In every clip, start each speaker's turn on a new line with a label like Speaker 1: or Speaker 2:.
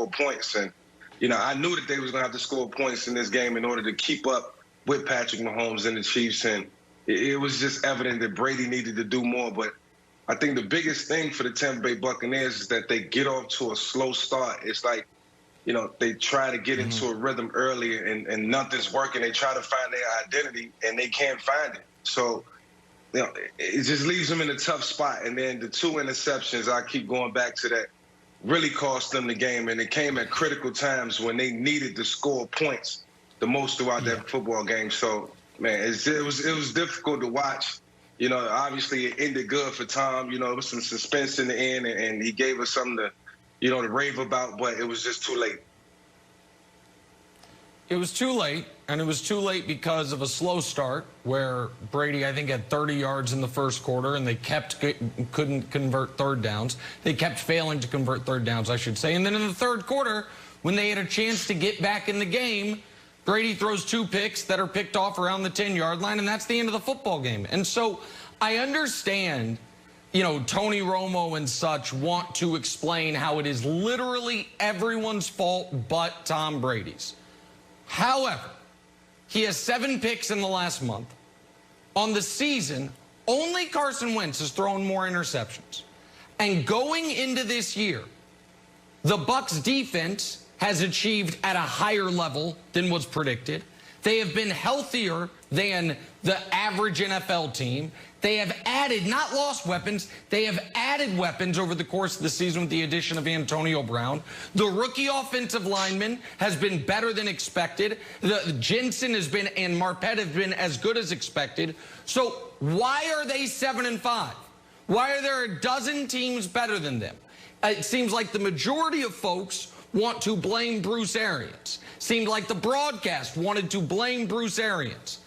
Speaker 1: points. And, I knew that they was going to have to score points in this game in order to keep up with Patrick Mahomes and the Chiefs. And it was just evident that Brady needed to do more. But I think the biggest thing for the Tampa Bay Buccaneers is that they get off to a slow start. It's like, they try to get into a rhythm early and nothing's working. They try to find their identity and they can't find it. So, it just leaves them in a tough spot. And then the 2 interceptions, I keep going back to that, really cost them the game. And it came at critical times when they needed to score points the most throughout that football game. So, man, it was difficult to watch. Obviously it ended good for Tom. There was some suspense in the end, and he gave us something to, to rave about, but it was just too late.
Speaker 2: It was too late, and it was too late because of a slow start where Brady, I think, had 30 yards in the first quarter, and they couldn't convert third downs. They kept failing to convert third downs, I should say. And then in the third quarter, when they had a chance to get back in the game, Brady throws 2 picks that are picked off around the 10-yard line, and that's the end of the football game. And so I understand, Tony Romo and such want to explain how it is literally everyone's fault but Tom Brady's. However, he has 7 picks in the last month. On the season, only Carson Wentz has thrown more interceptions. And going into this year, the Bucs defense has achieved at a higher level than was predicted. They have been healthier than the average NFL team. They have added, not lost weapons, they have added weapons over the course of the season with the addition of Antonio Brown. The rookie offensive lineman has been better than expected. Jensen has been, and Marpet have been as good as expected. So why are they 7-5? Why are there a dozen teams better than them? It seems like the majority of folks want to blame Bruce Arians. Seemed like the broadcast wanted to blame Bruce Arians.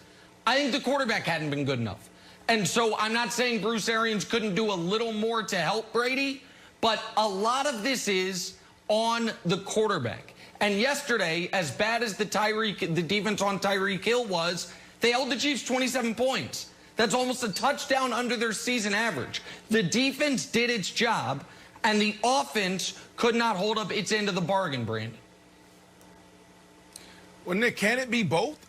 Speaker 2: I think the quarterback hadn't been good enough. And so I'm not saying Bruce Arians couldn't do a little more to help Brady, but a lot of this is on the quarterback. And yesterday, as bad as the defense on Tyreek Hill was, they held the Chiefs 27 points. That's almost a touchdown under their season average. The defense did its job, and the offense could not hold up its end of the bargain, Brandon.
Speaker 3: Well, Nick, can it be both?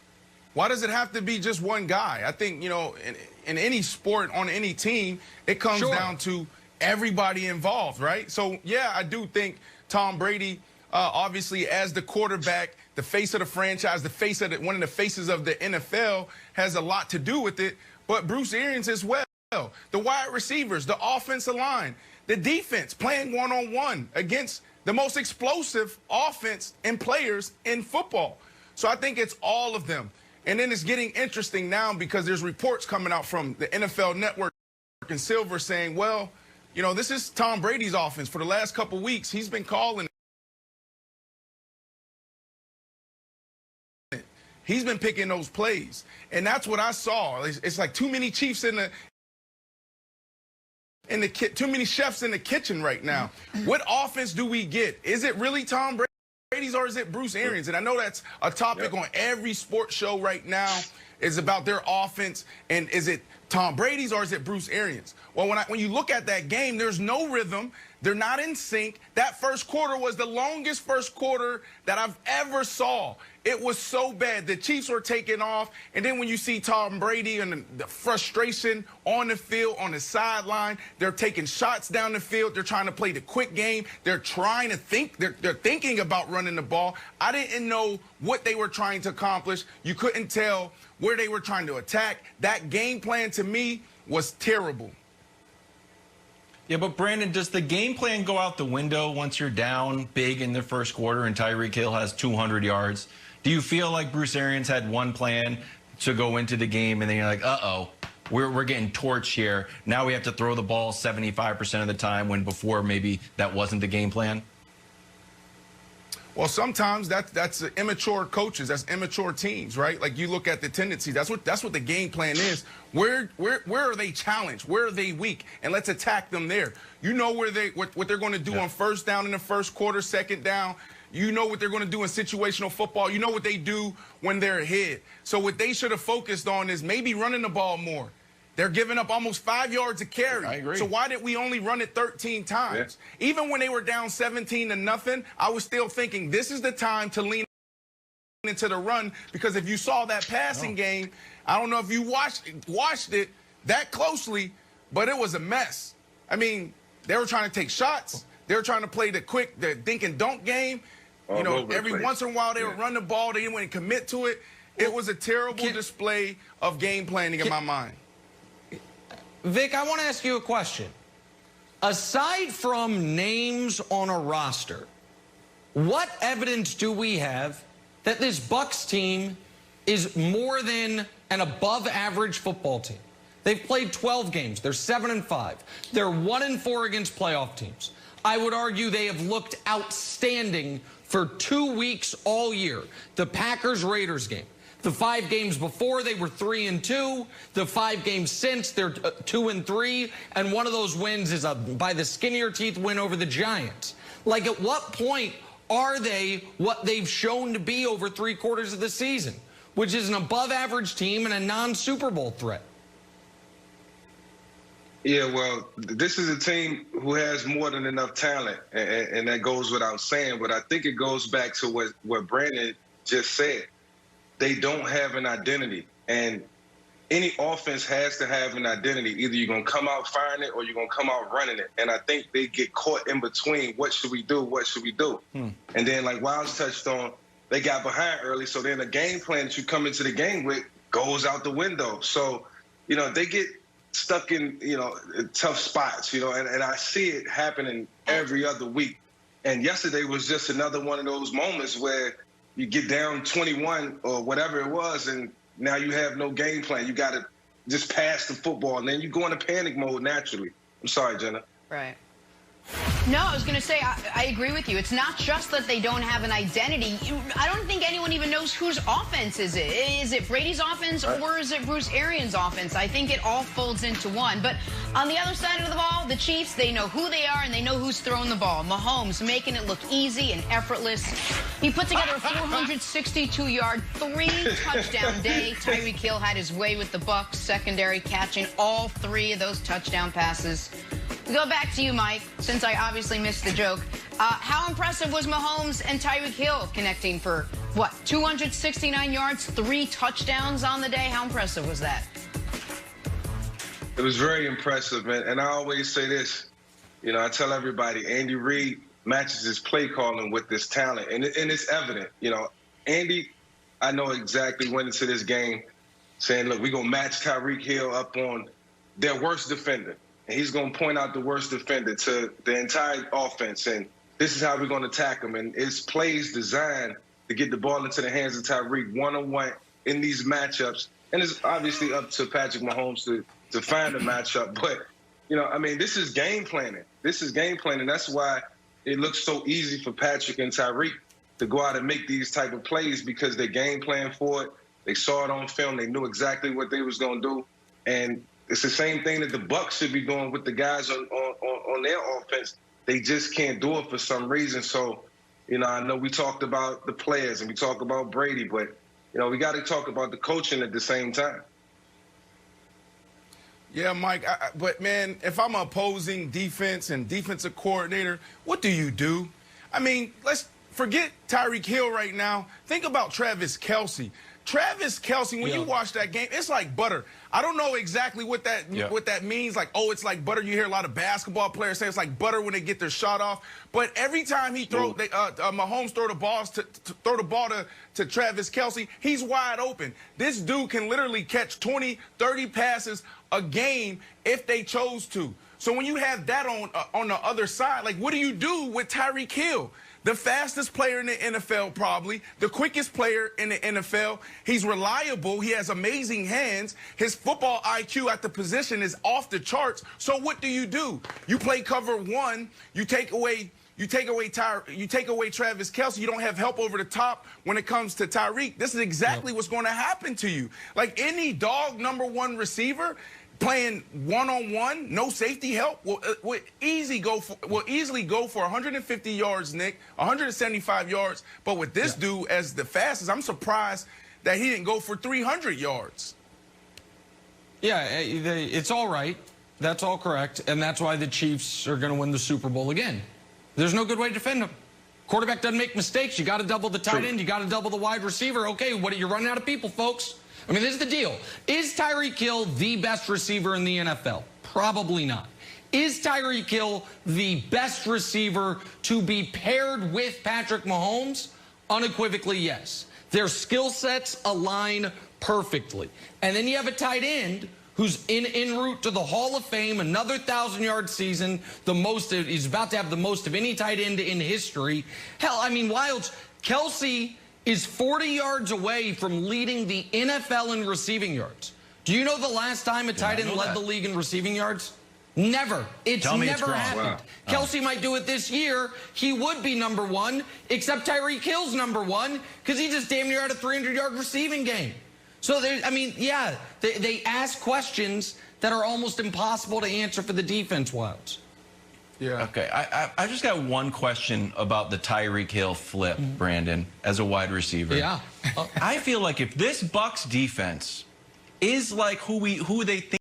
Speaker 3: Why does it have to be just one guy? I think, in any sport, on any team, it comes down to everybody involved, right? So, yeah, I do think Tom Brady, obviously, as the quarterback, the face of the franchise, one of the faces of the NFL, has a lot to do with it. But Bruce Arians as well. The wide receivers, the offensive line, the defense playing one-on-one against the most explosive offense and players in football. So I think it's all of them. And then it's getting interesting now because there's reports coming out from the NFL Network and Silver saying, well, this is Tom Brady's offense. For the last couple of weeks, he's been calling it. He's been picking those plays. And that's what I saw. It's like too many Chiefs too many chefs in the kitchen right now. What offense do we get? Is it really Tom Brady's or is it Bruce Arians? And I know that's a topic on every sports show right now is about their offense. And is it Tom Brady's or is it Bruce Arians? Well, when you look at that game, there's no rhythm. They're not in sync. That first quarter was the longest first quarter that I've ever saw. It was so bad. The Chiefs were taking off. And then when you see Tom Brady and the frustration on the field, on the sideline, they're taking shots down the field. They're trying to play the quick game. They're trying to think. They're thinking about running the ball. I didn't know what they were trying to accomplish. You couldn't tell where they were trying to attack. That game plan, to me, was terrible.
Speaker 4: Yeah, but Brandon, does the game plan go out the window once you're down big in the first quarter and Tyreek Hill has 200 yards? Do you feel like Bruce Arians had one plan to go into the game and then you're like, uh-oh, we're getting torched here. Now we have to throw the ball 75% of the time when before maybe that wasn't the game plan?
Speaker 3: Well, sometimes that's immature coaches, that's immature teams, right? Like you look at the tendency, that's what the game plan is. Where are they challenged? Where are they weak? And let's attack them there. You know what they're going to do on first down in the first quarter, second down. You know what they're going to do in situational football. You know what they do when they're ahead. So what they should have focused on is maybe running the ball more. They're giving up almost 5 yards a carry.
Speaker 4: I agree.
Speaker 3: So why did we only run it 13 times? Yeah. Even when they were down 17-0, I was still thinking this is the time to lean into the run, because if you saw that passing game, I don't know if you watched it that closely, but it was a mess. I mean, they were trying to take shots. They were trying to play the dink and dunk game. You know, every once in a while they would run the ball. They didn't want to commit to it. It was a terrible display of game planning in my mind.
Speaker 2: Vic, I want to ask you a question. Aside from names on a roster, what evidence do we have that this Bucs team is more than an above-average football team? They've played 12 games. They're 7-5. They're 1-4 against playoff teams. I would argue they have looked outstanding for 2 weeks all year. The Packers-Raiders game. The 5 games before, they were 3-2. The 5 games since, they're 2-3. And one of those wins is a by the skin of your teeth win over the Giants. Like, at what point are they what they've shown to be over 3/4 of the season, which is an above-average team and a non-Super Bowl threat?
Speaker 1: Yeah, well, this is a team who has more than enough talent, and that goes without saying. But I think it goes back to what Brandon just said. They don't have an identity, and any offense has to have an identity. Either you're going to come out firing it or you're going to come out running it. And I think they get caught in between. What should we do? What should we do? And then, like Wiles touched on, they got behind early. So then the game plan that you come into the game with goes out the window. So, you know, they get stuck in, you know, tough spots, you know, and I see it happening every other week. And yesterday was just another one of those moments where you get down 21 or whatever it was, and now you have no game plan. You got to just pass the football, and then you go into panic mode naturally. I'm sorry, Jenna.
Speaker 5: Right. No, I was going to say, I agree with you. It's not just that they don't have an identity. I don't think anyone even knows whose offense is it. Is it Brady's offense or is it Bruce Arians' offense? I think it all folds into one. But on the other side of the ball, the Chiefs, they know who they are and they know who's throwing the ball. Mahomes making it look easy and effortless. He put together a 462-yard, 3-touchdown day. Tyreek Hill had his way with the Bucs secondary, catching all 3 of those touchdown passes. Go back to you, Mike, since I obviously missed the joke. How impressive was Mahomes and Tyreek Hill connecting for, what, 269 yards, 3 touchdowns on the day? How impressive was that?
Speaker 1: It was very impressive, and I always say this. You know, I tell everybody, Andy Reid matches his play calling with this talent, and it's evident. You know, Andy, I know exactly went into this game saying, look, we're going to match Tyreek Hill up on their worst defender. And he's going to point out the worst defender to the entire offense. And this is how we're going to attack him. And it's plays designed to get the ball into the hands of Tyreek one-on-one in these matchups. And it's obviously up to Patrick Mahomes to find a matchup. But, you know, I mean, this is game planning. This is game planning. That's why it looks so easy for Patrick and Tyreek to go out and make these type of plays, because they game planned for it. They saw it on film. They knew exactly what they was going to do. And it's the same thing that the Bucs should be doing with the guys on their offense. They just can't do it for some reason. So, you know, I know we talked about the players and we talked about Brady, but, you know, we got to talk about the coaching at the same time.
Speaker 3: Yeah, Mike, but, man, if I'm an opposing defense and defensive coordinator, what do you do? I mean, let's forget Tyreek Hill right now. Think about Travis Kelce. Travis Kelce, when you watch that game, it's like butter. I don't know exactly what that means. Like, oh, it's like butter. You hear a lot of basketball players say it's like butter when they get their shot off. But every time he throw, Mahomes throw the ball to Travis Kelce, he's wide open. This dude can literally catch 20, 30 passes a game if they chose to. So when you have that on the other side, like, what do you do with Tyreek Hill? The fastest player in the NFL, probably. The quickest player in the NFL. He's reliable. He has amazing hands. His football IQ at the position is off the charts. So what do? You play cover one. You take away Travis Kelce. You don't have help over the top when it comes to Tyreek. This is exactly what's going to happen to you. Like any dog #1 receiver playing one-on-one, no safety help, will easily go for 150 yards, Nick, 175 yards. But with this dude as the fastest, I'm surprised that he didn't go for 300 yards.
Speaker 2: Yeah, it's all right. That's all correct. And that's why the Chiefs are going to win the Super Bowl again. There's no good way to defend them. Quarterback doesn't make mistakes. You got to double the tight end. You got to double the wide receiver. Okay, what are you running out of people, folks? I mean, this is the deal. Is Tyreek Hill the best receiver in the NFL? Probably not. Is Tyreek Hill the best receiver to be paired with Patrick Mahomes? Unequivocally, yes. Their skill sets align perfectly. And then you have a tight end who's en route to the Hall of Fame, another 1,000-yard season, he's about to have the most of any tight end in history. Hell, I mean, Wilds, Kelsey is 40 yards away from leading the NFL in receiving yards. Do you know the last time a tight end led the league in receiving yards? Never. It's never happened. Wow. Kelsey might do it this year. He would be number one, except Tyreek Hill's number one because he just damn near had a 300-yard receiving game. So, I mean, yeah, they ask questions that are almost impossible to answer for the defense, Wilds.
Speaker 3: Yeah.
Speaker 4: Okay, I just got one question about the Tyreek Hill flip, Brandon, as a wide receiver.
Speaker 2: Yeah.
Speaker 4: I feel like if this Bucs defense is like who they think